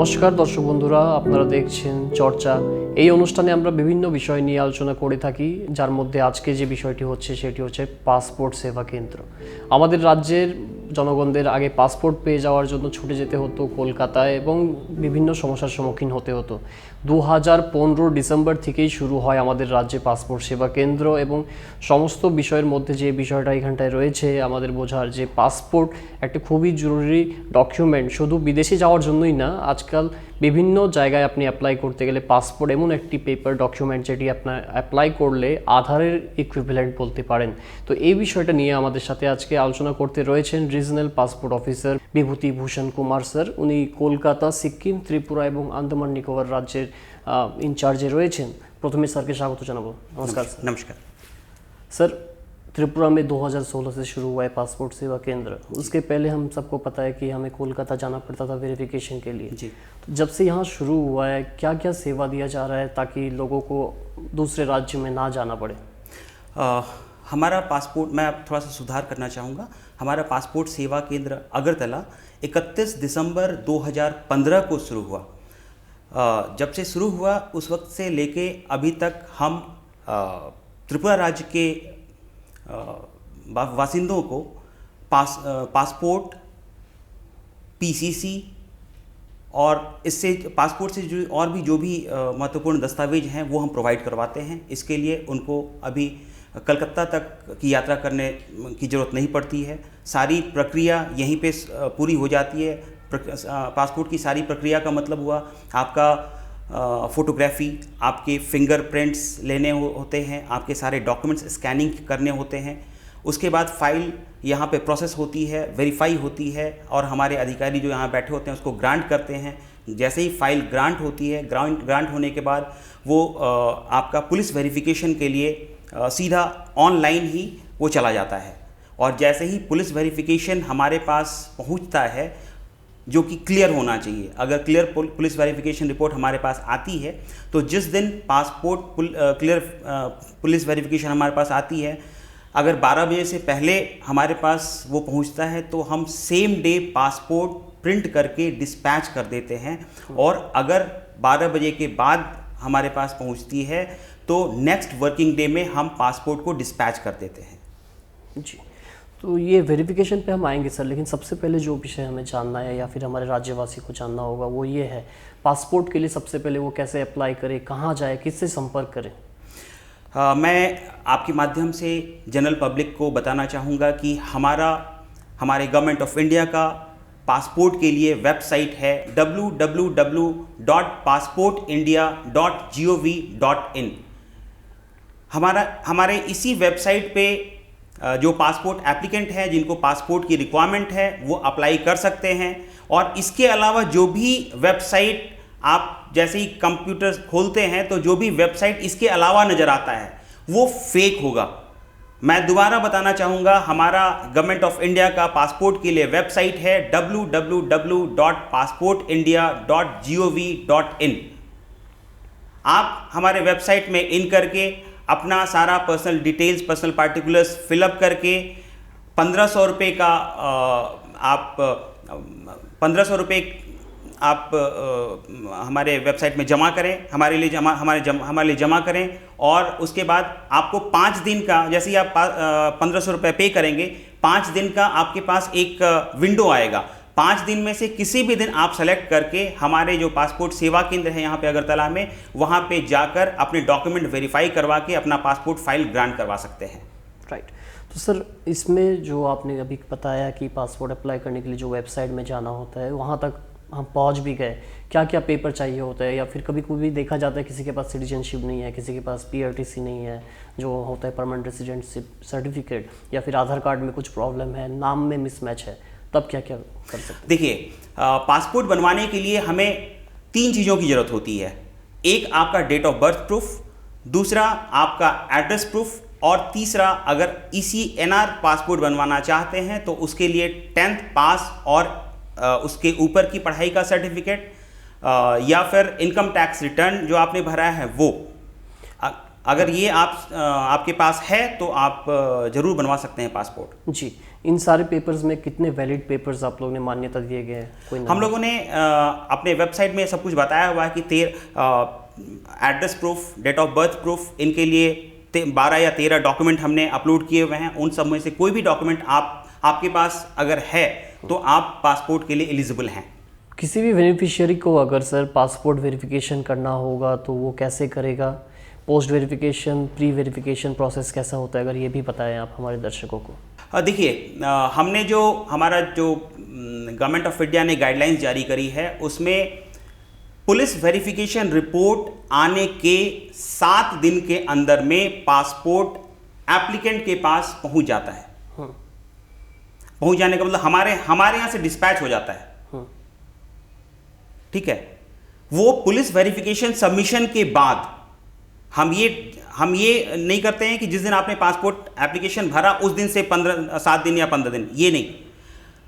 নমস্কার দর্শক বন্ধুরা, আপনারা দেখছেন চর্চা। এই অনুষ্ঠানে আমরা বিভিন্ন বিষয় নিয়ে আলোচনা করে থাকি, যার মধ্যে আজকে যে বিষয়টি হচ্ছে সেটি হচ্ছে পাসপোর্ট সেবা কেন্দ্র। আমাদের রাজ্যের জনগণদের আগে পাসপোর্ট পেয়ে যাওয়ার জন্য ছুটে যেতে হতো কলকাতায় এবং বিভিন্ন সমস্যার সম্মুখীন হতে হতো। 2015 ডিসেম্বর থেকেই শুরু হয় আমাদের রাজ্যে পাসপোর্ট সেবা কেন্দ্র এবং সমস্ত বিষয়ের মধ্যে যে বিষয়টা এখানটায় রয়েছে আমাদের বোঝার, যে পাসপোর্ট একটা খুবই জরুরি ডকুমেন্ট, শুধু বিদেশে যাওয়ার জন্যই না। আজকাল বিভিন্ন জায়গায় আপনি অ্যাপ্লাই করতে গেলে পাসপোর্ট এমন একটি পেপার ডকুমেন্ট যেটি আপনার অ্যাপ্লাই করলে আধারের ইকুইভ্যালেন্ট বলতে পারেন। তো এই বিষয়টা নিয়ে আমাদের সাথে আজকে আলোচনা করতে রয়েছেন রিজনাল পাসপোর্ট অফিসার বিভূতি ভূষণ কুমার স্যার। উনি কলকাতা, সিকিম, ত্রিপুরা এবং আন্দামান নিকোবর রাজ্যের ইনচার্জে রয়েছেন। প্রথমে স্যারকে স্বাগত জানাবো। नमस्कार सर। नमस्कार सर, त्रिपुरा में 2016 से शुरू हुआ है पासपोर्ट सेवा केंद्र। उसके पहले हम सबको पता है कि हमें कोलकाता जाना पड़ता था वेरिफिकेशन के लिए जी। तो जब से यहाँ शुरू हुआ है, क्या क्या सेवा दिया जा रहा है ताकि लोगों को दूसरे राज्य में ना जाना पड़े? हमारा पासपोर्ट, मैं थोड़ा सा सुधार करना चाहूँगा। हमारा पासपोर्ट सेवा केंद्र अगरतला 31 दिसंबर 2015 को शुरू हुआ। जब से शुरू हुआ उस वक्त से लेके अभी तक हम त्रिपुरा राज्य के वासिंदों को पासपोर्ट, पीसीसी और इससे पासपोर्ट से जो भी महत्वपूर्ण दस्तावेज हैं वो हम प्रोवाइड करवाते हैं। इसके लिए उनको अभी कलकत्ता तक की यात्रा करने की ज़रूरत नहीं पड़ती है। सारी प्रक्रिया यहीं पे पूरी हो जाती है। पासपोर्ट की सारी प्रक्रिया का मतलब हुआ आपका फ़ोटोग्राफी, आपके फिंगरप्रिंट्स लेने होते हैं, आपके सारे डॉक्यूमेंट्स स्कैनिंग करने होते हैं। उसके बाद फ़ाइल यहाँ पे प्रोसेस होती है, वेरीफाई होती है और हमारे अधिकारी जो यहाँ बैठे होते हैं उसको ग्रांट करते हैं। जैसे ही फ़ाइल ग्रांट होती है, ग्रांट होने के बाद वो आपका पुलिस वेरिफिकेशन के लिए सीधा ऑनलाइन ही वो चला जाता है। और जैसे ही पुलिस वेरिफिकेशन हमारे पास पहुँचता है, जो कि क्लियर होना चाहिए, अगर क्लियर पुलिस वेरिफिकेशन रिपोर्ट हमारे पास आती है तो जिस दिन पासपोर्ट क्लियर पुलिस वेरिफिकेशन हमारे पास आती है, अगर 12 बजे से पहले हमारे पास वो पहुंचता है तो हम सेम डे पासपोर्ट प्रिंट करके डिस्पैच कर देते हैं। और अगर 12 बजे के बाद हमारे पास पहुंचती है तो नेक्स्ट वर्किंग डे में हम पासपोर्ट को डिस्पैच कर देते हैं। जी, तो ये वेरिफिकेशन पे हम आएंगे सर, लेकिन सबसे पहले जो विषय हमें जानना है या फिर हमारे राज्यवासी को जानना होगा वो ये है, पासपोर्ट के लिए सबसे पहले वो कैसे अप्लाई करे, कहाँ जाए, किससे संपर्क करें? मैं आपके माध्यम से जनरल पब्लिक को बताना चाहूँगा कि हमारे गवर्नमेंट ऑफ इंडिया का पासपोर्ट के लिए वेबसाइट है www.passportindia.gov.in। हमारे इसी वेबसाइट पे जो पासपोर्ट एप्लीकेंट है, जिनको पासपोर्ट की रिक्वायरमेंट है, वो अप्लाई कर सकते हैं। और इसके अलावा जो भी वेबसाइट आप जैसे ही कंप्यूटर खोलते हैं तो जो भी वेबसाइट इसके अलावा नज़र आता है वो फेक होगा। मैं दोबारा बताना चाहूँगा, हमारा गवर्नमेंट ऑफ इंडिया का पासपोर्ट के लिए वेबसाइट है www.passportindia.gov.in। आप हमारे वेबसाइट में इन करके अपना सारा personal details, personal particulars fill up करके 1500 रुपये का आप 1500 रुपये आप हमारे वेबसाइट में जमा करें, हमारे लिए जमा करें। और उसके बाद आपको 5 दिन का, जैसे ही आप 1500 रुपये पे करेंगे, 5 दिन का आपके पास एक विंडो आएगा। 5 दिन में से किसी भी दिन आप सेलेक्ट करके हमारे जो पासपोर्ट सेवा केंद्र है यहाँ पे अगरतला में, वहाँ पे जाकर अपने डॉक्यूमेंट वेरीफाई करवा के अपना पासपोर्ट फाइल ग्रांट करवा सकते हैं। राइट। तो सर, इसमें जो आपने अभी बताया कि पासपोर्ट अप्लाई करने के लिए जो वेबसाइट में जाना होता है, वहाँ तक हम पहुँच भी गए, क्या क्या पेपर चाहिए होता है? या फिर कभी कभी देखा जाता है किसी के पास सिटीजनशिप नहीं है, किसी के पास PRTC नहीं है, जो होता है परमानेंट रेसिडेंटशिप सर्टिफिकेट, या फिर आधार कार्ड में कुछ प्रॉब्लम है, नाम में मिसमैच है, तब क्या क्या कर सकते हैं? देखिए, पासपोर्ट बनवाने के लिए हमें 3 चीज़ों की ज़रूरत होती है। एक आपका डेट ऑफ बर्थ प्रूफ, दूसरा आपका एड्रेस प्रूफ, और तीसरा अगर ECNR पासपोर्ट बनवाना चाहते हैं तो उसके लिए 10th पास और उसके ऊपर की पढ़ाई का सर्टिफिकेट, या फिर इनकम टैक्स रिटर्न जो आपने भरा है वो। अगर ये आपके पास है तो आप ज़रूर बनवा सकते हैं पासपोर्ट। जी, इन सारे पेपर्स में कितने वैलिड पेपर्स आप लोगों ने मान्यता दिए गए हैं? कोई हम लोगों ने अपने वेबसाइट में सब कुछ बताया हुआ है कि address proof, date of birth proof, इनके लिए 12 या 13 डॉक्यूमेंट हमने अपलोड किए हुए हैं। उन सब में से कोई भी डॉक्यूमेंट आपके पास अगर है तो आप पासपोर्ट के लिए एलिजिबल हैं। किसी भी बेनिफिशियरी को अगर सर पासपोर्ट वेरिफिकेशन करना होगा तो वो कैसे करेगा? Post verification, pre verification process कैसा होता है, अगर ये भी बताएं आप हमारे दर्शकों को। देखिए, हमने हमारा जो गवर्नमेंट ऑफ इंडिया ने गाइडलाइंस जारी करी है उसमें पुलिस वेरिफिकेशन रिपोर्ट आने के 7 दिन के अंदर में पासपोर्ट एप्लीकेंट के पास पहुंच जाता है। पहुंच जाने का मतलब हमारे यहां से डिस्पैच हो जाता है। ठीक है, वो पुलिस वेरिफिकेशन सबमिशन के बाद हम ये नहीं करते हैं कि जिस दिन आपने पासपोर्ट एप्लीकेशन भरा उस दिन से 7 दिन या 15 दिन, ये नहीं।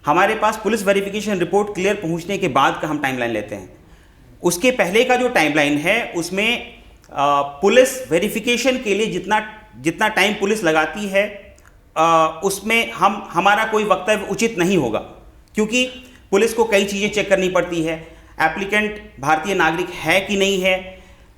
हमारे पास पुलिस वेरिफिकेशन रिपोर्ट क्लियर पहुंचने के बाद का हम टाइमलाइन लेते हैं। उसके पहले का जो टाइमलाइन है उसमें पुलिस वेरिफिकेशन के लिए जितना टाइम पुलिस लगाती है उसमें हमारा कोई वक्तव्य उचित नहीं होगा, क्योंकि पुलिस को कई चीज़ें चेक करनी पड़ती है। एप्लीकेंट भारतीय नागरिक है कि नहीं है,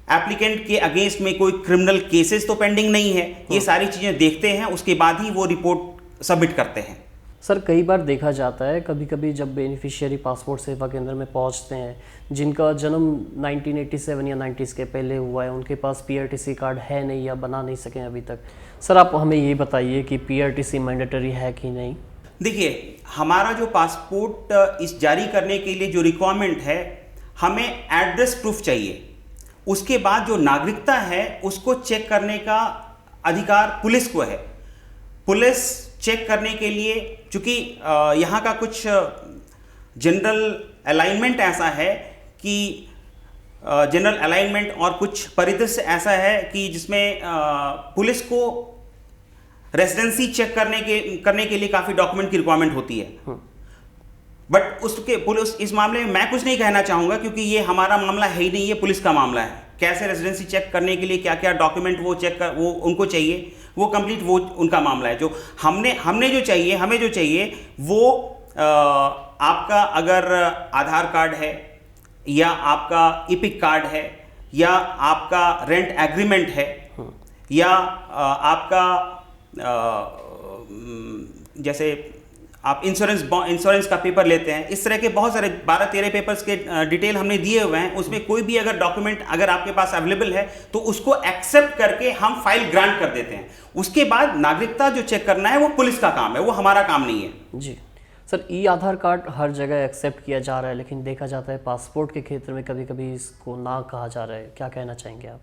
एप्लीकेंट के अगेंस्ट में कोई क्रिमिनल केसेस तो पेंडिंग नहीं है, ये सारी चीज़ें देखते हैं, उसके बाद ही वो रिपोर्ट सबमिट करते हैं। सर, कई बार देखा जाता है कभी कभी जब बेनिफिशियरी पासपोर्ट सेवा केंद्र में पहुंचते हैं जिनका जन्म 1987 या 90s के पहले हुआ है, उनके पास पीआरटीसी कार्ड है नहीं या बना नहीं सके अभी तक। सर, आप हमें ये बताइए कि पीआरटीसी मैंडेटरी है कि नहीं? देखिए, हमारा जो पासपोर्ट इस जारी करने के लिए जो रिक्वायरमेंट है, हमें एड्रेस प्रूफ चाहिए। उसके बाद जो नागरिकता है उसको चेक करने का अधिकार पुलिस को है। पुलिस चेक करने के लिए, चूंकि यहाँ का कुछ जनरल अलाइनमेंट ऐसा है कि जनरल अलाइनमेंट और कुछ परिदृश्य ऐसा है कि जिसमें पुलिस को रेजिडेंसी चेक करने के लिए काफ़ी डॉक्यूमेंट की रिक्वायरमेंट होती है। बट पुलिस इस मामले में मैं कुछ नहीं कहना चाहूँगा, क्योंकि ये हमारा मामला है ही नहीं, ये पुलिस का मामला है। कैसे रेजिडेंसी चेक करने के लिए क्या क्या डॉक्यूमेंट वो उनको चाहिए, वो कंप्लीट वो उनका मामला है। जो हमें जो चाहिए वो आपका अगर आधार कार्ड है या आपका इपिक कार्ड है या आपका रेंट एग्रीमेंट है या आपका जैसे आप इंश्योरेंस का पेपर लेते हैं, इस तरह के बहुत सारे 12-13 पेपर्स के डिटेल हमने दिए हुए हैं। उसमें कोई भी अगर डॉक्यूमेंट अगर आपके पास अवेलेबल है तो उसको एक्सेप्ट करके हम फाइल ग्रांट कर देते हैं। उसके बाद नागरिकता जो चेक करना है वो पुलिस का काम है, वो हमारा काम नहीं है। जी सर, ई आधार कार्ड हर जगह एक्सेप्ट किया जा रहा है, लेकिन देखा जाता है पासपोर्ट के क्षेत्र में कभी कभी इसको ना कहा जा रहा है, क्या कहना चाहेंगे आप?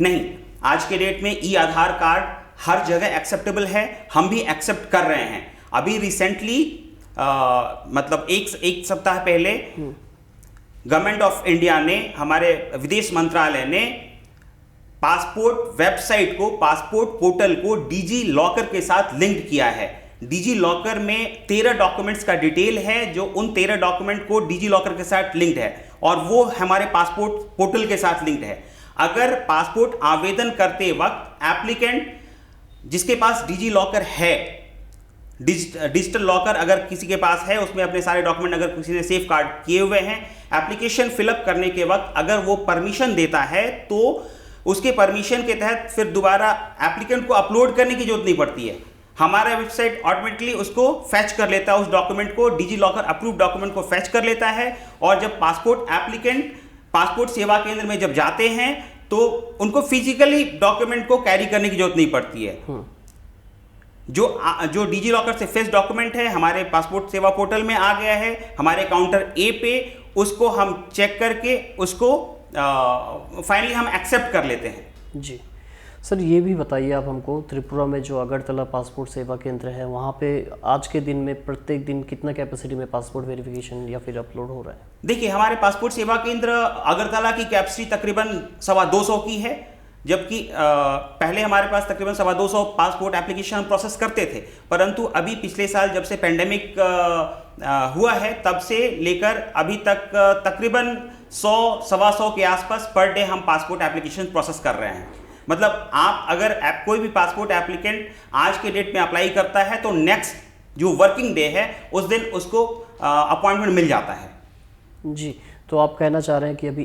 नहीं, आज के डेट में ई आधार कार्ड हर जगह एक्सेप्टेबल है, हम भी एक्सेप्ट कर रहे हैं। अभी रिसेंटली मतलब एक सप्ताह पहले गवर्नमेंट ऑफ इंडिया ने, हमारे विदेश मंत्रालय ने पासपोर्ट वेबसाइट को, पासपोर्ट पोर्टल को डिजी लॉकर के साथ लिंक किया है। डिजी लॉकर में 13 डॉक्यूमेंट्स का डिटेल है, जो उन 13 डॉक्यूमेंट को डिजी लॉकर के साथ लिंक्ड है और वो हमारे पासपोर्ट पोर्टल के साथ लिंक्ड है। अगर पासपोर्ट आवेदन करते वक्त एप्लीकेंट जिसके पास डिजी लॉकर है, डिजिटल लॉकर अगर किसी के पास है, उसमें अपने सारे डॉक्यूमेंट अगर किसी ने सेफ गार्ड किए हुए हैं, एप्लीकेशन फिलअप करने के वक्त अगर वो परमिशन देता है तो उसके परमिशन के तहत फिर दोबारा एप्लीकेंट को अपलोड करने की जरूरत नहीं पड़ती है। हमारा वेबसाइट ऑटोमेटिकली उसको फैच कर लेता है, उस डॉक्यूमेंट को, डिजी लॉकर अप्रूव डॉक्यूमेंट को फैच कर लेता है। और जब पासपोर्ट एप्लीकेंट पासपोर्ट सेवा केंद्र में जब जाते हैं तो उनको फिजिकली डॉक्यूमेंट को कैरी करने की जरूरत नहीं पड़ती है। जो डिजी लॉकर से फेच डॉक्यूमेंट है हमारे पासपोर्ट सेवा पोर्टल में आ गया है, हमारे काउंटर ए पे उसको हम चेक करके उसको फाइनली हम एक्सेप्ट कर लेते हैं। जी सर, ये भी बताइए आप हमको, त्रिपुरा में जो अगरतला पासपोर्ट सेवा केंद्र है वहाँ पे आज के दिन में प्रत्येक दिन कितना कैपेसिटी में पासपोर्ट वेरिफिकेशन या फिर अपलोड हो रहा है? देखिए, हमारे पासपोर्ट सेवा केंद्र अगरतला की कैपेसिटी तकरीबन 225 की है, जबकि पहले हमारे पास तकरीबन 225 पासपोर्ट एप्लीकेशन हम प्रोसेस करते थे। परंतु अभी पिछले साल जब से पेंडेमिक हुआ है तब से लेकर अभी तक तकरीबन 100-125 के आसपास पर डे हम पासपोर्ट एप्लीकेशन प्रोसेस कर रहे हैं। मतलब आप अगर कोई भी पासपोर्ट एप्लीकेंट आज के डेट में अप्लाई करता है तो नेक्स्ट जो वर्किंग डे है उस दिन उसको अपॉइंटमेंट मिल जाता है। जी, तो आप कहना चाह रहे हैं कि अभी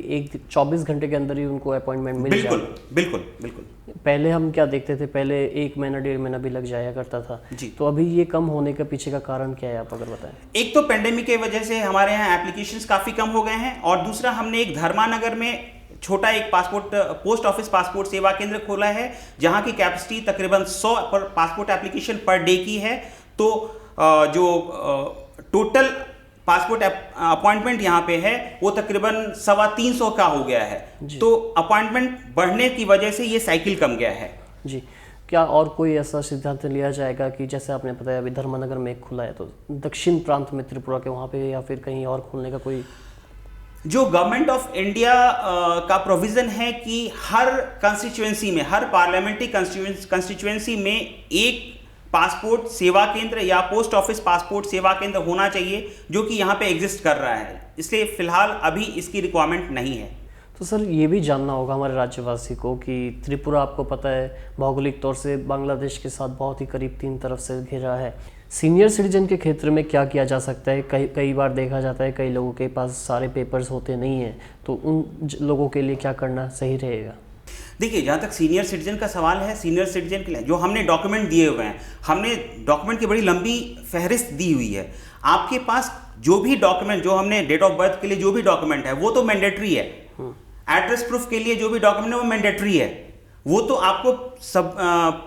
24 घंटे के अंदर ही उनको अपॉइंटमेंट मिल बिल्कुल जाएगा। बिल्कुल बिल्कुल। पहले हम क्या देखते थे, पहले 1 महीना 1.5 महीना भी लग जाया करता था जी। तो अभी ये कम होने का पीछे का कारण क्या है, आप अगर बताएं। एक तो पेंडेमिक की वजह से हमारे यहाँ एप्लीकेशंस काफ़ी कम हो गए हैं, और दूसरा हमने एक धर्मानगर में छोटा एक पोस्ट ऑफिस पासपोर्ट सेवा केंद्र खोला है जहाँ की कैपेसिटी तकरीबन 100 पर पासपोर्ट एप्लीकेशन पर डे की है। तो जो टोटल पासपोर्ट अपॉइंटमेंट यहाँ पे है वो तकरीबन 350 का हो गया है। तो अपॉइंटमेंट बढ़ने की वजह से ये साइकिल कम गया है। जी, क्या और कोई ऐसा सिद्धांत लिया जाएगा कि जैसे आपने बताया अभी धर्मनगर में एक खुला है, तो दक्षिण प्रांत में त्रिपुरा के वहाँ पे या फिर कहीं और खोलने का कोई? जो गवर्नमेंट ऑफ इंडिया का प्रोविज़न है कि हर कंस्टिट्यूएंसी में, हर पार्लियामेंट्री कंस्टिट्यूएंसी में एक पासपोर्ट सेवा केंद्र या पोस्ट ऑफिस पासपोर्ट सेवा केंद्र होना चाहिए, जो कि यहाँ पे एग्जिस्ट कर रहा है। इसलिए फिलहाल अभी इसकी रिक्वायरमेंट नहीं है। तो सर ये भी जानना होगा हमारे राज्यवासी को कि त्रिपुरा आपको पता है भौगोलिक तौर से बांग्लादेश के साथ बहुत ही करीब 3 तरफ से घिरा है। सीनियर सिटीजन के क्षेत्र में क्या किया जा सकता है? कई बार देखा जाता है कई लोगों के पास सारे पेपर्स होते नहीं हैं, तो उन लोगों के लिए क्या करना सही रहेगा? देखिए, जहाँ तक सीनियर सिटीजन का सवाल है, सीनियर सिटीजन के लिए जो हमने डॉक्यूमेंट दिए हुए हैं, हमने डॉक्यूमेंट की बड़ी लंबी फहरिस्त दी हुई है। आपके पास जो भी डॉक्यूमेंट, जो हमने डेट ऑफ बर्थ के लिए जो भी डॉक्यूमेंट है वो तो मैंडेटरी है। एड्रेस प्रूफ के लिए जो भी डॉक्यूमेंट है वो मैंडेटरी है, वो तो आपको सब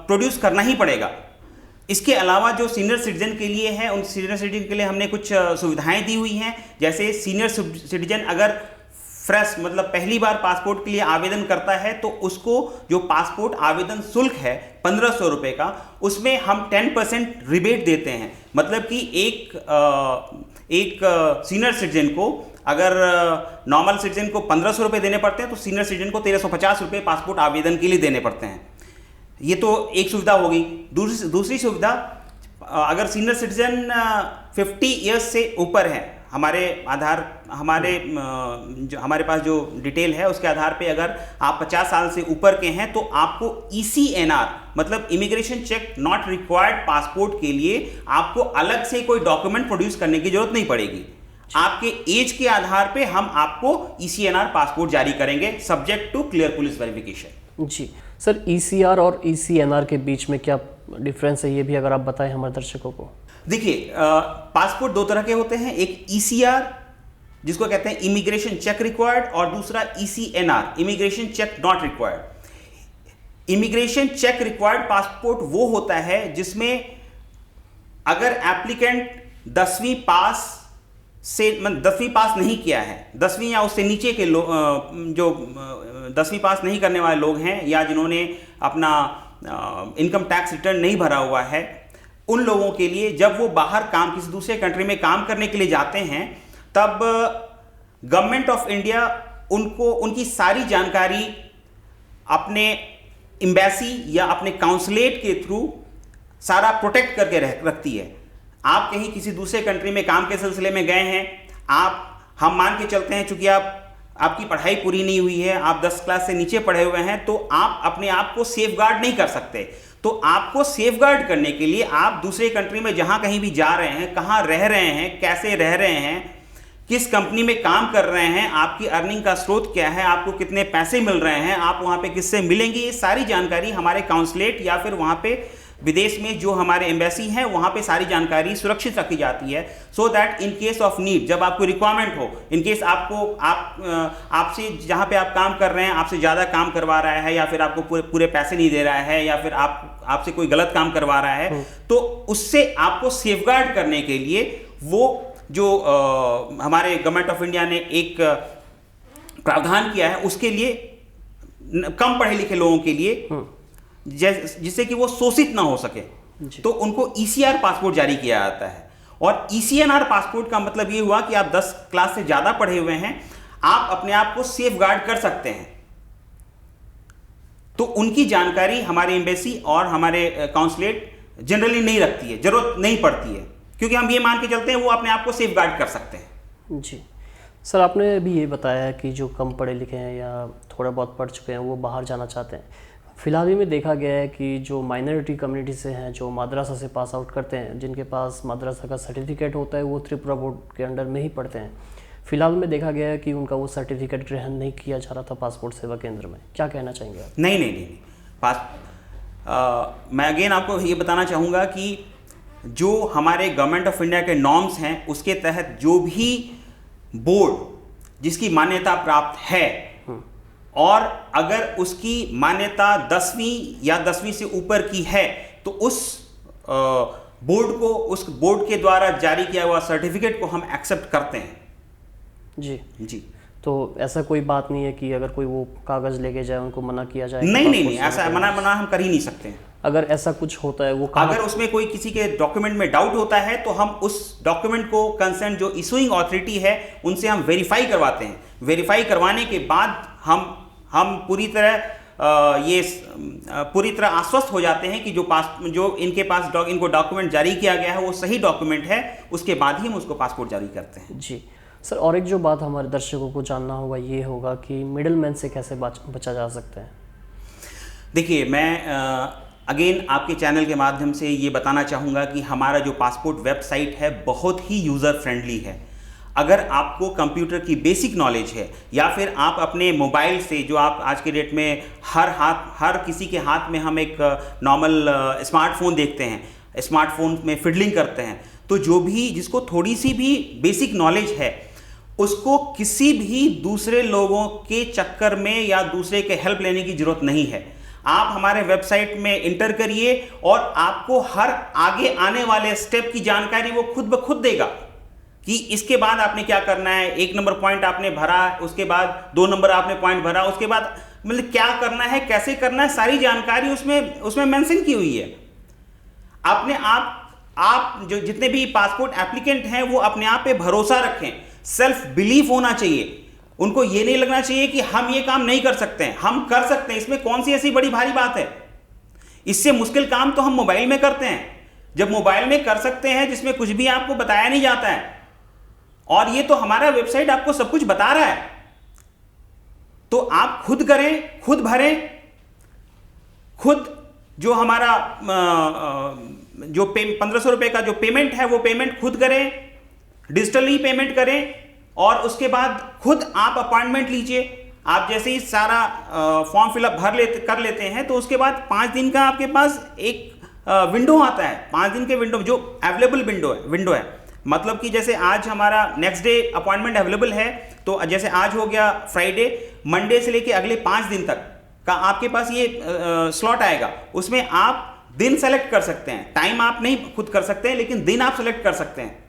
प्रोड्यूस करना ही पड़ेगा। इसके अलावा जो सीनियर सिटीजन के लिए है, उन सीनियर सिटीजन के लिए हमने कुछ सुविधाएं दी हुई हैं। जैसे सीनियर सिटीजन अगर फ्रेश मतलब पहली बार पासपोर्ट के लिए आवेदन करता है तो उसको जो पासपोर्ट आवेदन शुल्क है 1500 रुपये का, उसमें हम 10% रिबेट देते हैं। मतलब कि एक सीनियर सिटीजन को अगर नॉर्मल सिटीजन को 1500 रुपये देने पड़ते हैं तो सीनियर सिटीजन को 1350 रुपये पासपोर्ट आवेदन के लिए देने पड़ते हैं। ये तो एक सुविधा हो गई। दूसरी सुविधा, अगर सीनियर सिटीजन 50 ईयर्स से ऊपर है, हमारे पास जो डिटेल है उसके आधार पे अगर आप 50 साल से ऊपर के हैं तो आपको ECNR मतलब immigration check not required passport के लिए आपको अलग से कोई डॉक्यूमेंट प्रोड्यूस करने की जरूरत नहीं पड़ेगी। आपके एज के आधार पे हम आपको ECNR पासपोर्ट जारी करेंगे, subject to clear police verification. जी सर, ECR और ECNR के बीच में क्या डिफरेंस है, ये भी अगर आप बताएं हमारे दर्शकों को। देखिए, पासपोर्ट 2 तरह के होते हैं, एक ECR जिसको कहते हैं इमिग्रेशन चेक रिक्वायर्ड, और दूसरा ECNR immigration check not required. Immigration check required passport वो होता है जिसमें अगर एप्लीकेंट 10वीं पास नहीं किया है, 10वीं या उससे नीचे के लोग, जो 10वीं पास नहीं करने वाले लोग हैं या जिन्होंने अपना इनकम टैक्स रिटर्न नहीं भरा हुआ है, उन लोगों के लिए जब वो बाहर किसी दूसरे कंट्री में काम करने के लिए जाते हैं तब गवर्नमेंट ऑफ इंडिया उनको उनकी सारी जानकारी अपने एम्बेसी या अपने काउंसलेट के थ्रू सारा प्रोटेक्ट करके रखती है। आप कहीं किसी दूसरे कंट्री में काम के सिलसिले में गए हैं, हम मान के चलते हैं चूंकि आपकी पढ़ाई पूरी नहीं हुई है, आप 10 क्लास से नीचे पढ़े हुए हैं, तो आप अपने आप को सेफगार्ड नहीं कर सकते। तो आपको सेफगार्ड करने के लिए आप दूसरे कंट्री में जहां कहीं भी जा रहे हैं, कहां रह रहे हैं, कैसे रह रहे हैं, किस कंपनी में काम कर रहे हैं, आपकी अर्निंग का स्रोत क्या है, आपको कितने पैसे मिल रहे हैं, आप वहां पे किससे मिलेंगे, ये सारी जानकारी हमारे काउंसलेट या फिर वहां पे विदेश में जो हमारे एम्बेसी हैं वहां पे सारी जानकारी सुरक्षित रखी जाती है, so that in case of need, जब आपको रिक्वायरमेंट हो, इन केस आपसे जहां पे आप काम कर रहे हैं आपसे ज़्यादा काम करवा रहा है या फिर आपको पूरे पैसे नहीं दे रहा है या फिर आपसे कोई गलत काम करवा रहा है, तो उससे आपको सेफगार्ड करने के लिए वो जो हमारे गवर्नमेंट ऑफ इंडिया ने एक प्रावधान किया है, उसके लिए कम पढ़े लिखे लोगों के लिए जिससे कि वो शोषित ना हो सके, तो उनको ECR पासपोर्ट जारी किया जाता है। और ECNR पासपोर्ट का मतलब ये हुआ कि आप 10 क्लास से ज़्यादा पढ़े हुए हैं, आप अपने आप को सेफ गार्ड कर सकते हैं। तो उनकी जानकारी हमारे एम्बेसी और हमारे काउंसलेट जनरली नहीं रखती है, जरूरत नहीं पड़ती है, क्योंकि हम ये मान के चलते हैं वो अपने आप को सेफ गार्ड कर सकते हैं। जी सर, आपने अभी ये बताया कि जो कम पढ़े लिखे हैं या थोड़ा बहुत पढ़ चुके हैं वो बाहर जाना चाहते हैं, फिलहाल ही में देखा गया है कि जो माइनॉरिटी कम्युनिटी से हैं, जो मदरसा से पास आउट करते हैं, जिनके पास मदरसा का सर्टिफिकेट होता है, वो त्रिपुरा बोर्ड के अंडर में ही पढ़ते हैं। फिलहाल में देखा गया है कि उनका वो सर्टिफिकेट ग्रहण नहीं किया जा रहा था पासपोर्ट सेवा केंद्र में। क्या कहना चाहेंगे आप? नहीं। मैं अगेन आपको ये बताना चाहूँगा कि जो हमारे गवर्नमेंट ऑफ इंडिया के नॉर्म्स हैं उसके तहत जो भी बोर्ड जिसकी मान्यता प्राप्त है और अगर उसकी मान्यता 10वीं या 10वीं से ऊपर की है तो उस बोर्ड के द्वारा जारी किया हुआ सर्टिफिकेट को हम एक्सेप्ट करते हैं। जी। तो ऐसा कोई बात नहीं है कि अगर कोई वो कागज़ लेके जाए उनको मना किया जाए? नहीं, ऐसा मना हम कर ही नहीं सकते हैं। अगर ऐसा कुछ होता है, वो अगर उसमें कोई किसी के डॉक्यूमेंट में डाउट होता है तो हम उस डॉक्यूमेंट को कंसर्न जो इशूइंग अथॉरिटी है उनसे हम वेरीफाई करवाते हैं। वेरीफाई करवाने के बाद हम पूरी तरह आश्वस्त हो जाते हैं कि जो इनके पास इनको डॉक्यूमेंट जारी किया गया है वो सही डॉक्यूमेंट है, उसके बाद ही हम उसको पासपोर्ट जारी करते हैं। जी सर, और एक जो बात हमारे दर्शकों को जानना होगा ये होगा कि मिडिल मैन से कैसे बचा जा सकता है? देखिए, मैं अगेन आपके चैनल के माध्यम से ये बताना चाहूँगा कि हमारा जो पासपोर्ट वेबसाइट है बहुत ही यूज़र फ्रेंडली है। अगर आपको कंप्यूटर की बेसिक नॉलेज है या फिर आप अपने मोबाइल से, जो आप आज के डेट में हर किसी के हाथ में हम एक नॉर्मल स्मार्टफोन देखते हैं, स्मार्टफोन में फिडलिंग करते हैं, तो जिसको थोड़ी सी भी बेसिक नॉलेज है उसको किसी भी दूसरे लोगों के चक्कर में या दूसरे के हेल्प लेने की जरूरत नहीं है। आप हमारे वेबसाइट में इंटर करिए और आपको हर आगे आने वाले स्टेप की जानकारी वो खुद ब खुद देगा कि इसके बाद आपने क्या करना है। 1 नंबर पॉइंट आपने भरा, उसके बाद 2 नंबर आपने पॉइंट भरा, उसके बाद मतलब क्या करना है, कैसे करना है, सारी जानकारी उसमें मेंशन की हुई है। आप जो जितने भी पासपोर्ट एप्लीकेंट हैं वो अपने आप पे भरोसा रखें, सेल्फ बिलीफ होना चाहिए। उनको ये नहीं लगना चाहिए कि हम ये काम नहीं कर सकते हैं, हम कर सकते हैं, इसमें कौन सी ऐसी बड़ी भारी बात है। इससे मुश्किल काम तो हम मोबाइल में करते हैं। जब मोबाइल में कर सकते हैं जिसमें कुछ भी आपको बताया नहीं जाता है, और ये तो हमारा वेबसाइट आपको सब कुछ बता रहा है, तो आप खुद करें, खुद भरें, खुद जो हमारा जो 1500 रुपए का जो पेमेंट है वो पेमेंट खुद करें, डिजिटली पेमेंट करें, और उसके बाद खुद आप अपॉइंटमेंट लीजिए। आप जैसे ही सारा फॉर्म फिलअप कर लेते हैं तो उसके बाद 5 दिन का आपके पास एक विंडो आता है। 5 दिन के विंडो जो अवेलेबल विंडो है, मतलब कि जैसे आज हमारा नेक्स्ट डे अपॉइंटमेंट अवेलेबल है, तो जैसे आज हो गया फ्राइडे, मंडे से लेके अगले 5 दिन तक का आपके पास ये स्लॉट आएगा। उसमें आप दिन सेलेक्ट कर सकते हैं, टाइम आप नहीं खुद कर सकते हैं, लेकिन दिन आप सेलेक्ट कर सकते हैं।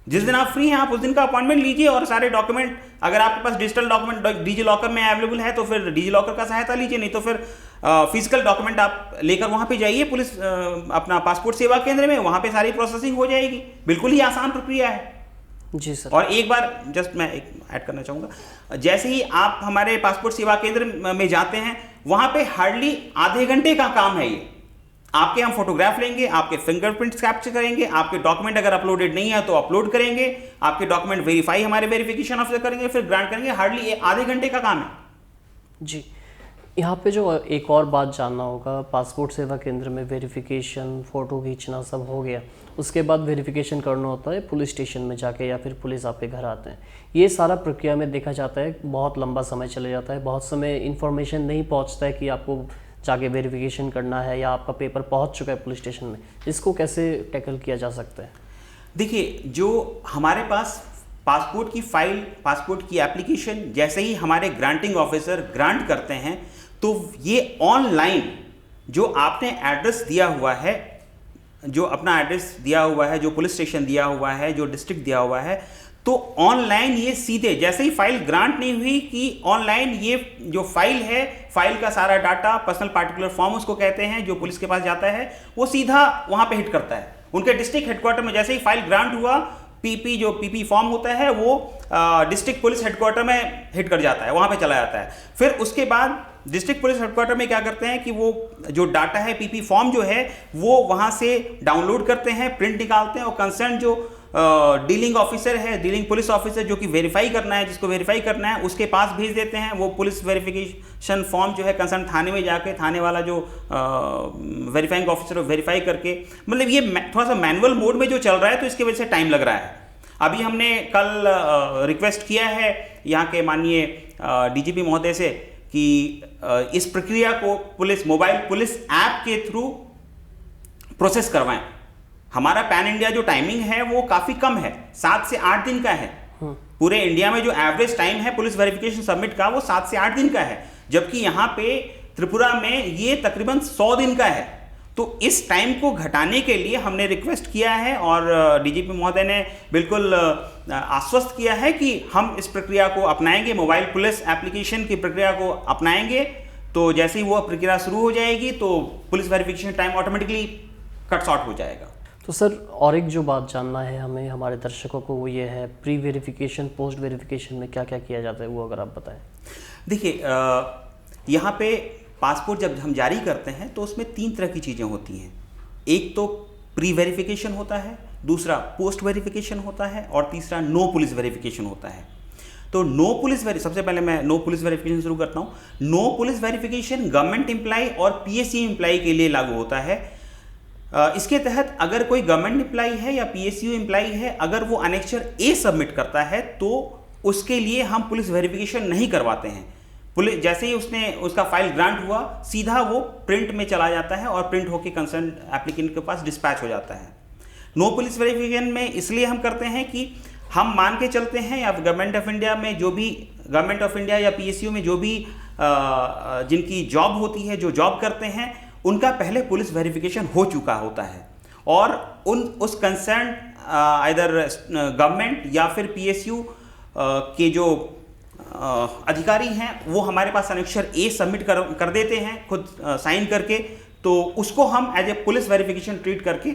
जिस दिन आप फ्री हैं आप उस दिन का अपॉइंटमेंट लीजिए, और सारे डॉक्यूमेंट, अगर आपके पास डिजिटल डॉक्यूमेंट डिजी लॉकर में अवेलेबल है तो फिर डिजी लॉकर का सहायता लीजिए, नहीं तो फिर फिजिकल डॉक्यूमेंट आप लेकर वहां पे जाइए पुलिस अपना पासपोर्ट सेवा केंद्र में, वहां पे सारी प्रोसेसिंग हो जाएगी। बिल्कुल ही आसान प्रक्रिया है। जी सर। और एक बार जस्ट मैं एक ऐड करना चाहूँगा, जैसे ही आप हमारे पासपोर्ट सेवा केंद्र में जाते हैं वहाँ पे हार्डली आधे घंटे का काम है ये। आपके हम फोटोग्राफ लेंगे, आपके फिंगरप्रिंट्स कैप्चर करेंगे, आपके डॉक्यूमेंट अगर अपलोडेड नहीं है तो अपलोड करेंगे, आपके डॉक्यूमेंट वेरीफाई हमारे वेरिफिकेशन ऑफिसर करेंगे, फिर ग्रांट करेंगे। हार्डली आधे घंटे का काम है। जी, यहाँ पे जो एक और बात जानना होगा, पासपोर्ट सेवा केंद्र में वेरिफिकेशन, फ़ोटो खींचना सब हो गया, उसके बाद वेरिफिकेशन करना होता है पुलिस स्टेशन में जाके, या फिर पुलिस आपके घर आते हैं। ये सारा प्रक्रिया में देखा जाता है बहुत लंबा समय चले जाता है, बहुत समय इन्फॉर्मेशन नहीं पहुँचता है कि आपको जाके वेरिफिकेशन करना है या आपका पेपर पहुँच चुका है पुलिस स्टेशन में। इसको कैसे टैकल किया जा सकता है? देखिए, जो हमारे पास पासपोर्ट की फाइल, पासपोर्ट की एप्लीकेशन जैसे ही हमारे ग्रांटिंग ऑफिसर ग्रांट करते हैं तो ये ऑनलाइन जो आपने एड्रेस दिया हुआ है, जो अपना एड्रेस दिया हुआ है, जो पुलिस स्टेशन दिया हुआ है, जो डिस्ट्रिक्ट दिया हुआ है, तो ऑनलाइन ये सीधे जैसे ही फाइल ग्रांट नहीं हुई कि ऑनलाइन ये जो फाइल है, फाइल का सारा डाटा, पर्सनल पार्टिकुलर फॉर्म उसको कहते हैं, जो पुलिस के पास जाता है, वो सीधा वहाँ पे हिट करता है। उनके डिस्ट्रिक्ट हेडक्वार्टर में जैसे ही फाइल ग्रांट हुआ, पीपी फॉर्म होता है वो डिस्ट्रिक्ट पुलिस हेडक्वार्टर में हिट कर जाता है, वहाँ पे चला जाता है। फिर उसके बाद डिस्ट्रिक्ट पुलिस हेडक्वार्टर में क्या करते हैं कि वो जो डाटा है, पीपी फॉर्म जो है, वो वहाँ से डाउनलोड करते हैं, प्रिंट निकालते हैं, और कंसर्न जो डीलिंग ऑफिसर है, डीलिंग पुलिस ऑफिसर जो कि वेरीफाई करना है, जिसको वेरीफाई करना है उसके पास भेज देते हैं। वो पुलिस वेरिफिकेशन फॉर्म जो है कंसर्न थाने में जाके थाने वाला जो वेरीफाइंग ऑफिसर वेरीफाई करके, मतलब ये थोड़ा सा मैनुअल मोड में जो चल रहा है तो इसकी वजह से टाइम लग रहा है। अभी हमने कल रिक्वेस्ट किया है यहाँ के माननीय डीजीपी महोदय से कि इस प्रक्रिया को मोबाइल पुलिस ऐप के थ्रू प्रोसेस करवाएं। हमारा पैन इंडिया जो टाइमिंग है वो काफ़ी कम है, 7 से 8 दिन का है। पूरे इंडिया में जो एवरेज टाइम है पुलिस वेरिफिकेशन सबमिट का वो 7 से 8 दिन का है, जबकि यहाँ पे त्रिपुरा में ये तकरीबन 100 दिन का है। तो इस टाइम को घटाने के लिए हमने रिक्वेस्ट किया है और डीजीपी महोदय ने बिल्कुल आश्वस्त किया है कि हम इस प्रक्रिया को अपनाएंगे, मोबाइल पुलिस एप्लीकेशन की प्रक्रिया को अपनाएंगे। तो जैसे ही वो प्रक्रिया शुरू हो जाएगी तो police verification time automatically cut short हो जाएगा। तो सर और एक जो बात जानना है हमें हमारे दर्शकों को वो ये है, प्री वेरिफिकेशन पोस्ट वेरिफिकेशन में क्या क्या किया जाता है वो अगर आप बताएं। देखिए यहाँ पे पासपोर्ट जब हम जारी करते हैं तो उसमें 3 तरह की चीज़ें होती हैं। एक तो प्री वेरिफिकेशन होता है, दूसरा पोस्ट वेरिफिकेशन होता है और तीसरा नो पुलिस वेरिफिकेशन होता है। तो सबसे पहले मैं नो पुलिस वेरिफिकेशन शुरू करता हूँ। No police verification government employ और पीएसयू एम्प्लॉय के लिए लागू होता है। इसके तहत अगर कोई गवर्नमेंट एम्प्लॉय है या पीएसयू एम्प्लॉय है, अगर वो अनेक्चर ए सबमिट करता है तो उसके लिए हम पुलिस वेरिफिकेशन नहीं करवाते हैं। पुलिस जैसे ही उसका फाइल ग्रांट हुआ सीधा वो प्रिंट में चला जाता है और प्रिंट होकर कंसर्न एप्लीकेंट के पास डिस्पैच हो जाता है। नो पुलिस वेरिफिकेशन में इसलिए हम करते हैं कि हम मान के चलते हैं या गवर्नमेंट ऑफ इंडिया में जो भी गवर्नमेंट ऑफ इंडिया या पीएसयू में जो भी जिनकी जॉब होती है, जो जॉब करते हैं, उनका पहले पुलिस वेरिफिकेशन हो चुका होता है और उस कंसर्न आइदर गवर्नमेंट या फिर पीएसयू के जो अधिकारी हैं वो हमारे पास अनेक्चर ए सबमिट कर देते हैं खुद साइन करके। तो उसको हम as a police verification treat करके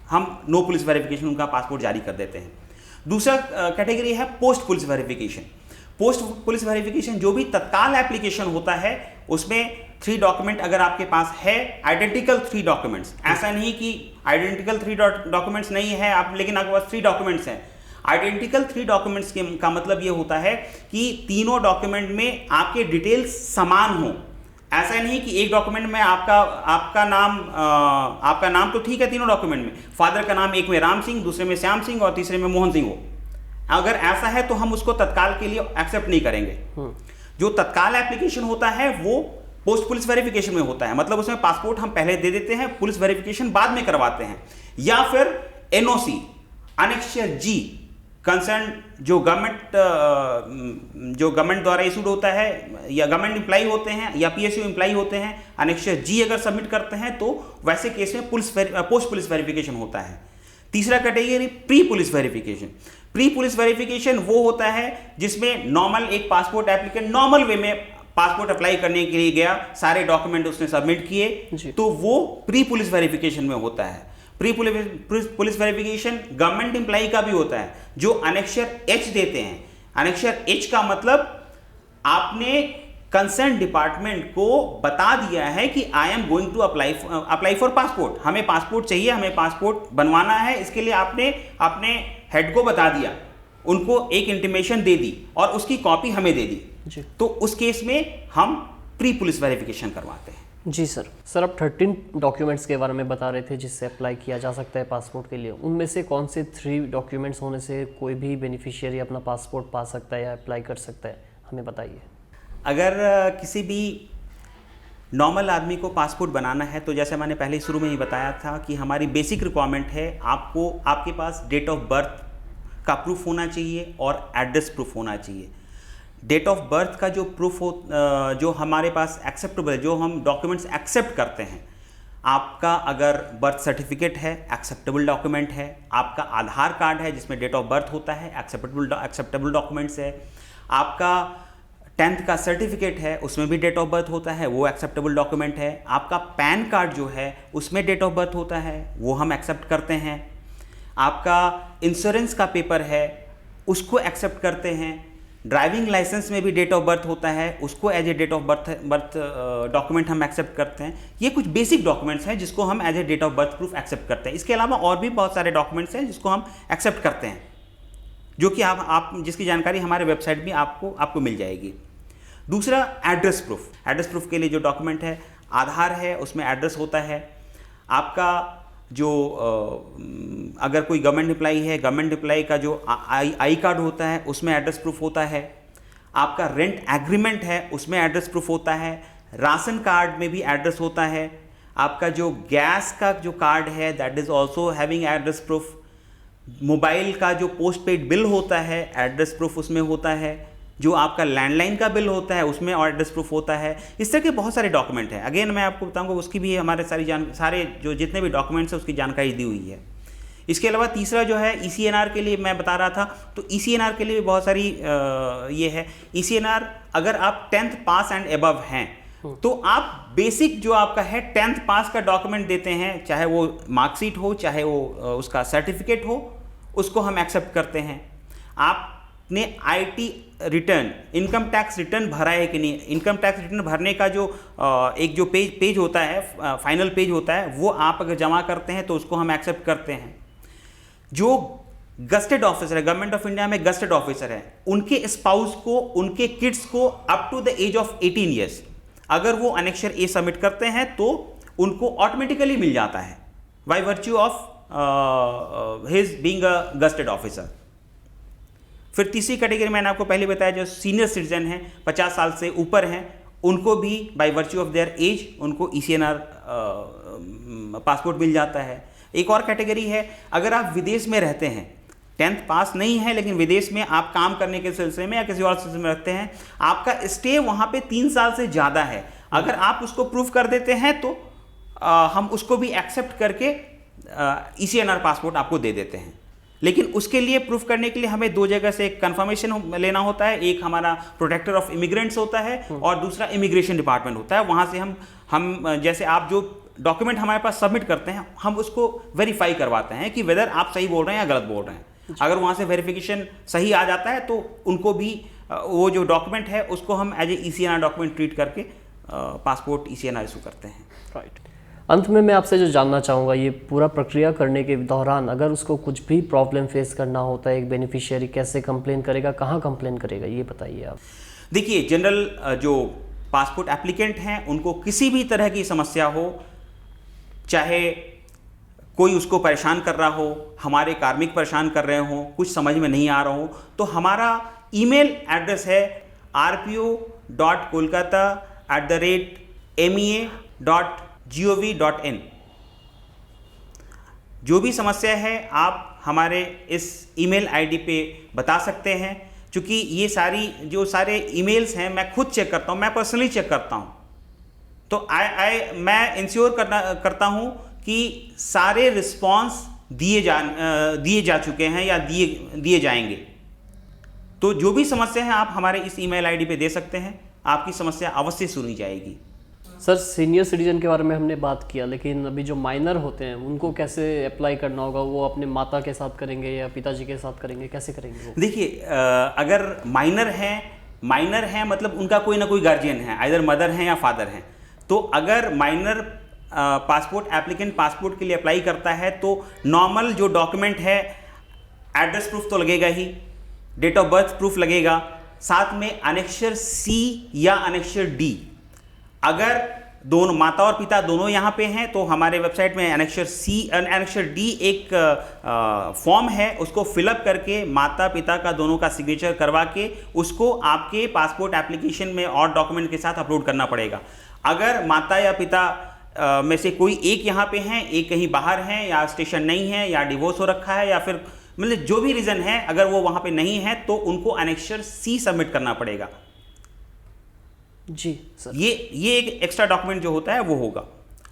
हम नो पुलिस वेरिफिकेशन उनका पासपोर्ट जारी कर देते हैं। दूसरा कैटेगरी है post police verification. Post police verification जो भी तत्काल एप्लीकेशन होता है उसमें 3 डॉक्यूमेंट अगर आपके पास है, आइडेंटिकल 3 डॉक्यूमेंट्स, ऐसा नहीं कि आइडेंटिकल 3 डॉक्यूमेंट्स नहीं है आप, लेकिन आपके पास 3 डॉक्यूमेंट्स हैं। आइडेंटिकल 3 डॉक्यूमेंट्स का मतलब ये होता है कि तीनों डॉक्यूमेंट में आपके डिटेल्स समान हो। ऐसा नहीं कि एक डॉक्यूमेंट में आपका नाम तो ठीक है तीनों डॉक्यूमेंट में, फादर का नाम एक में राम सिंह, दूसरे में श्याम सिंह और तीसरे में मोहन सिंह हो। अगर ऐसा है तो हम उसको तत्काल के लिए एक्सेप्ट नहीं करेंगे। जो तत्काल एप्लीकेशन होता है वो पोस्ट पुलिस वेरिफिकेशन में होता है, मतलब उसमें पासपोर्ट हम पहले दे देते हैं, पुलिस वेरिफिकेशन बाद में करवाते हैं। या फिर एनओसी अनेक्चर जी कंसर्न जो गवर्नमेंट द्वारा इशूड होता है या गवर्नमेंट एम्प्लॉय होते हैं या पीएसयू एम्प्लॉय होते हैं, अनेक्चर जी अगर सबमिट करते हैं तो वैसे केस में पोस्ट पुलिस वेरिफिकेशन होता है। तीसरा category pre police verification. Pre police verification वो होता है जिसमें नॉर्मल एक पासपोर्ट एप्लीकेंट नॉर्मल वे में पासपोर्ट अप्लाई करने के लिए गया, सारे डॉक्यूमेंट उसने सबमिट किए, तो वो प्री पुलिस वेरिफिकेशन में होता है। Pre police verification government employ का भी होता है जो अनेक्चर एच देते हैं। अनेक्चर एच का मतलब आपने कंसर्न डिपार्टमेंट को बता दिया है कि I am going to apply for passport, हमें पासपोर्ट चाहिए, हमें पासपोर्ट बनवाना है, इसके लिए आपने अपने हेड को बता दिया, उनको एक इंटीमेशन दे दी और उसकी कॉपी हमें दे दी, तो उस केस में हम प्री पुलिस वेरिफिकेशन करवाते हैं। जी सर आप 13 डॉक्यूमेंट्स के बारे में बता रहे थे जिससे अप्लाई किया जा सकता है पासपोर्ट के लिए। उनमें से कौन से 3 डॉक्यूमेंट्स होने से कोई भी बेनिफिशियरी अपना पासपोर्ट पा सकता है या अप्लाई कर सकता है, हमें बताइए। अगर किसी भी नॉर्मल आदमी को पासपोर्ट बनाना है तो जैसे मैंने पहले शुरू में ही बताया था कि हमारी बेसिक रिक्वायरमेंट है, आपके पास डेट ऑफ बर्थ का प्रूफ होना चाहिए और एड्रेस प्रूफ होना चाहिए। डेट ऑफ बर्थ का जो प्रूफ जो हमारे पास एक्सेप्टेबल है, जो हम डॉक्यूमेंट्स एक्सेप्ट करते हैं, आपका अगर बर्थ सर्टिफिकेट है एक्सेप्टेबल डॉक्यूमेंट है, आपका आधार कार्ड है जिसमें डेट ऑफ बर्थ होता है एक्सेप्टेबल डॉक्यूमेंट्स है, आपका 10th का सर्टिफिकेट है उसमें भी डेट ऑफ बर्थ होता है, वो एक्सेप्टेबल डॉक्यूमेंट है, आपका पैन कार्ड जो है उसमें डेट ऑफ बर्थ होता है, वो हम एक्सेप्ट करते हैं, आपका इंश्योरेंस का पेपर है उसको एक्सेप्ट करते हैं, ड्राइविंग लाइसेंस में भी डेट ऑफ बर्थ होता है, उसको as a date of birth document हम एक्सेप्ट करते हैं। ये कुछ बेसिक डॉक्यूमेंट्स हैं जिसको हम as a date of birth proof accept करते हैं। इसके अलावा और भी बहुत सारे डॉक्यूमेंट्स हैं जिसको हम एक्सेप्ट करते हैं, जो कि आप जिसकी जानकारी हमारे वेबसाइट में आपको मिल जाएगी। दूसरा एड्रेस प्रूफ। एड्रेस प्रूफ के लिए जो डॉक्यूमेंट है, आधार है, उसमें एड्रेस होता है। आपका जो अगर कोई गवर्नमेंट एम्प्लॉई है, गवर्नमेंट एम्प्लॉई का जो आई कार्ड होता है उसमें एड्रेस प्रूफ होता है। आपका रेंट एग्रीमेंट है उसमें एड्रेस प्रूफ होता है। राशन कार्ड में भी एड्रेस होता है। आपका जो गैस का जो कार्ड है that is also having address proof. Mobile का जो पोस्ट पेड बिल होता है एड्रेस प्रूफ उसमें होता है। जो आपका लैंडलाइन का बिल होता है उसमें एड्रेस प्रूफ होता है। इस तरह के बहुत सारे डॉक्यूमेंट हैं। अगेन मैं आपको बताऊंगा उसकी भी हमारे सारे जो जितने भी डॉक्यूमेंट्स हैं उसकी जानकारी दी हुई है। इसके अलावा तीसरा जो है ECNR के लिए मैं बता रहा था, तो ECNR के लिए भी बहुत सारी ये है। ECNR अगर आप 10th पास एंड एबव हैं तो आप बेसिक जो आपका है 10th पास का डॉक्यूमेंट देते हैं, चाहे वो मार्कशीट हो, चाहे वो उसका सर्टिफिकेट हो, उसको हम एक्सेप्ट करते हैं। आपने IT return, income tax return भरा है कि नहीं, इनकम टैक्स रिटर्न भरने का जो एक जो पेज होता है, फाइनल पेज होता है, वो आप अगर जमा करते हैं तो उसको हम एक्सेप्ट करते हैं। जो गस्टेड ऑफिसर है, गवर्नमेंट ऑफ इंडिया में गस्टेड ऑफिसर है, उनके स्पाउस को, उनके किड्स को up to the age of 18 years अगर वो अनेक्शर ए सबमिट करते हैं तो उनको ऑटोमेटिकली मिल जाता है bye virtue of his being a gazetted officer. फिर तीसरी कैटेगरी मैंने आपको पहले बताया, जो सीनियर सिटीजन हैं, 50 साल से ऊपर हैं, उनको भी by virtue of their age उनको ECNR पासपोर्ट मिल जाता है। एक और कैटेगरी है, अगर आप विदेश में रहते हैं, 10th पास नहीं है लेकिन विदेश में आप काम करने के सिलसिले में या किसी और सिलसिले में रखते हैं, आपका स्टे वहाँ पे 3 साल से ज़्यादा है, अगर आप उसको प्रूफ कर देते हैं तो हम उसको भी एक्सेप्ट करके ECNR पासपोर्ट आपको दे देते हैं। लेकिन उसके लिए प्रूफ करने के लिए हमें 2 जगह से कन्फर्मेशन लेना होता है। एक हमारा प्रोटेक्टर ऑफ इमिग्रेंट्स होता है और दूसरा इमिग्रेशन डिपार्टमेंट होता है। वहाँ से हम जैसे आप जो डॉक्यूमेंट हमारे पास सबमिट करते हैं, हम उसको वेरीफाई करवाते हैं कि वेदर आप सही बोल रहे हैं या गलत बोल रहे हैं। अगर वहाँ से वेरिफिकेशन सही आ जाता है तो उनको भी वो जो डॉक्यूमेंट है उसको हम as a ECNR document treat करके पासपोर्ट ECNR इशू करते हैं। राइट। अंत में मैं आपसे जो जानना चाहूँगा, ये पूरा प्रक्रिया करने के दौरान अगर उसको कुछ भी प्रॉब्लम फेस करना होता है, एक बेनिफिशियरी कैसे कंप्लेन करेगा, कहाँ कंप्लेन करेगा, ये बताइए आप। देखिए, जनरल जो पासपोर्ट एप्लीकेंट हैं उनको किसी भी तरह की समस्या हो, चाहे कोई उसको परेशान कर रहा हो, हमारे कार्मिक परेशान कर रहे हो, कुछ समझ में नहीं आ रहा हो, तो हमारा ईमेल एड्रेस है rpo.kolkata@mea.gov.in। जो भी समस्या है आप हमारे इस ईमेल आईडी पे बता सकते हैं। क्योंकि ये सारे ईमेल्स हैं मैं खुद चेक करता हूँ, मैं पर्सनली चेक करता हूँ, तो मैं इंश्योर करता हूँ कि सारे रिस्पॉन्स दिए जा चुके हैं या दिए जाएंगे। तो जो भी समस्या है आप हमारे इस ईमेल आईडी पे दे सकते हैं, आपकी समस्या अवश्य सुनी जाएगी। सर, सीनियर सिटीजन के बारे में हमने बात किया, लेकिन अभी जो माइनर होते हैं उनको कैसे अप्लाई करना होगा? वो अपने माता के साथ करेंगे या पिताजी के साथ करेंगे, कैसे करेंगे वो? देखिए, अगर माइनर हैं मतलब उनका कोई ना कोई गार्जियन है, आइदर मदर हैं या फादर हैं। तो अगर माइनर पासपोर्ट एप्लीकेंट पासपोर्ट के लिए अप्लाई करता है तो नॉर्मल जो डॉक्यूमेंट है, एड्रेस प्रूफ तो लगेगा ही, डेट ऑफ बर्थ प्रूफ लगेगा, साथ में अनेक्शर C या अनेक्शर D। अगर दोनों माता और पिता दोनों यहाँ पे हैं तो हमारे वेबसाइट में अनेक्शर D एक फॉर्म है, उसको फिलअप करके माता पिता का दोनों का सिग्नेचर करवा के उसको आपके पासपोर्ट एप्लीकेशन में और डॉक्यूमेंट के साथ अपलोड करना पड़ेगा। अगर माता या पिता में से कोई एक यहाँ पे हैं, एक कहीं बाहर हैं, या स्टेशन नहीं है, या डिवोर्स हो रखा है, या फिर मतलब जो भी रीज़न है, अगर वो वहाँ पे नहीं है तो उनको अनेक्शर C सबमिट करना पड़ेगा। जी सर, ये एक एक्स्ट्रा डॉक्यूमेंट जो होता है वो होगा।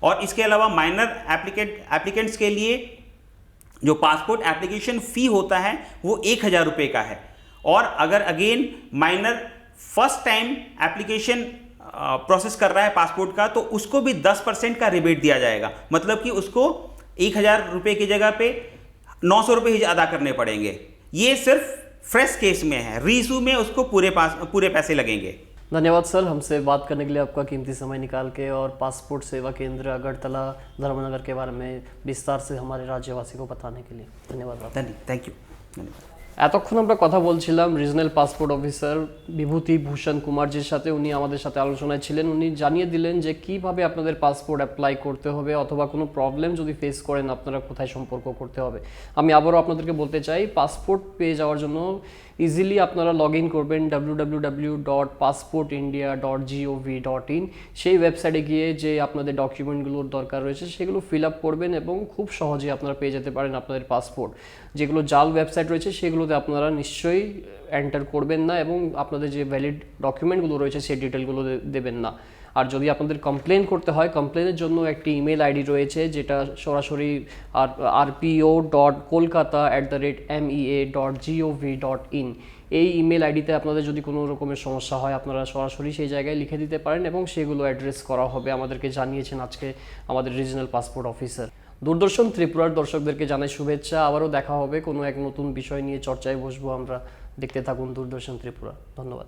और इसके अलावा माइनर एप्लीकेंट्स के लिए जो पासपोर्ट एप्लीकेशन फ़ी होता है वो 1000 रुपये का है। और अगर again minor first time application process कर रहा है पासपोर्ट का, तो उसको भी 10% का रिबेट दिया जाएगा। मतलब कि उसको 1000 रुपये की जगह पे 900 रुपये ही अदा करने पड़ेंगे। ये सिर्फ फ्रेश केस में है, रीइशू में उसको पूरे पैसे लगेंगे। धन्यवाद सर, हमसे बात करने के लिए आपका कीमती समय निकाल के और पासपोर्ट सेवा केंद्र अगरतला धर्मनगर के बारे में विस्तार से हमारे राज्यवासी को बताने के लिए धन्यवाद आपका। थैंक यू, धन्यवाद। এতক্ষণ আমরা কথা বলছিলাম রিজনাল পাসপোর্ট অফিসার বিভূতি ভূষণ কুমারজির সাথে। উনি আমাদের সাথে আলোচনায় ছিলেন। উনি জানিয়ে দিলেন যে কিভাবে আপনাদের পাসপোর্ট অ্যাপ্লাই করতে হবে অথবা কোনো প্রবলেম যদি ফেস করেন আপনারা কোথায় সম্পর্ক করতে হবে। আমি আবারও আপনাদেরকে বলতে চাই, পাসপোর্ট পেয়ে যাওয়ার জন্য ইজিলি আপনারা লগ ইন করবেন www.passportindia.gov.in। সেই ওয়েবসাইটে গিয়ে যে আপনাদের ডকুমেন্টগুলোর দরকার রয়েছে সেগুলো ফিল আপ করবেন এবং খুব সহজেই আপনারা পেয়ে যেতে পারেন আপনাদের পাসপোর্ট। যেগুলো জাল ওয়েবসাইট রয়েছে সেগুলোতে আপনারা নিশ্চয়ই এন্টার করবেন না এবং আপনাদের যে ভ্যালিড ডকুমেন্টগুলো রয়েছে সেই ডিটেলগুলো দেবেন না। আর যদি আপনাদের কমপ্লেন করতে হয়, কমপ্লেনের জন্য একটি ইমেল আইডি রয়েছে যেটা সরাসরি rpo.kolkata@mea.gov.in। এই ইমেল আইডিতে আপনাদের যদি কোনো রকমের সমস্যা হয় আপনারা সরাসরি সেই জায়গায় লিখে দিতে পারেন এবং সেগুলো অ্যাড্রেস করা হবে। আমাদেরকে জানিয়েছেন আজকে আমাদের রিজনাল পাসপোর্ট অফিসার। দূরদর্শন ত্রিপুরার দর্শকদেরকে জানাই শুভেচ্ছা। আবারও দেখা হবে কোনো এক নতুন বিষয় নিয়ে চর্চায় বসবো আমরা। দেখতে থাকুন দূরদর্শন ত্রিপুরা। ধন্যবাদ।